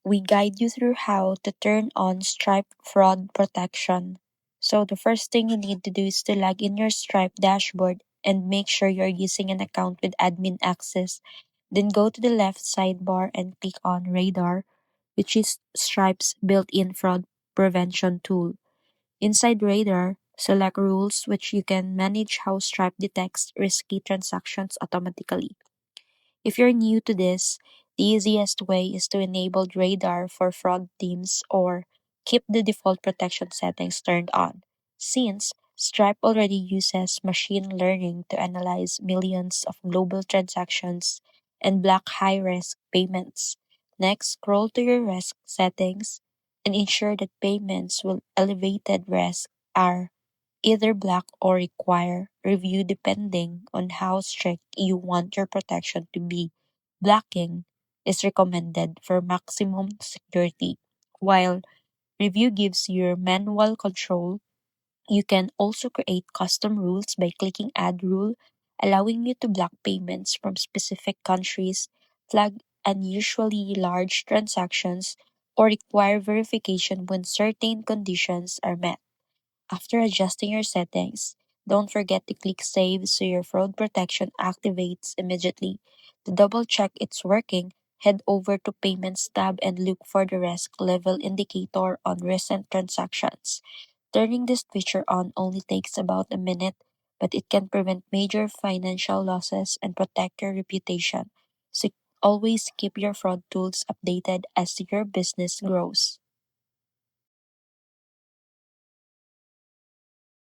we guide you through how to turn on Stripe fraud protection. So, the first thing you need to do is to log in your Stripe dashboard and make sure you're using an account with admin access. Then go to the left sidebar and click on Radar, which is Stripe's built in fraud prevention tool. Inside Radar, select Rules, which you can manage how Stripe detects risky transactions automatically. If you're new to this, the easiest way is to enable Radar for fraud teams or keep the default protection settings turned on, since Stripe already uses machine learning to analyze millions of global transactions and block high risk payments. Next, scroll to your risk settings and ensure that payments with elevated risk are either block or require review depending on how strict you want your protection to be. Blocking is recommended for maximum security, while review gives you manual control. You can also create custom rules by clicking Add Rule, allowing you to block payments from specific countries, flag unusually large transactions, or require verification when certain conditions are met. After adjusting your settings, don't forget to click Save so your fraud protection activates immediately. To double check it's working, head over to Payments tab and look for the risk level indicator on recent transactions. Turning this feature on only takes about a minute, but it can prevent major financial losses and protect your reputation. So always keep your fraud tools updated as your business grows.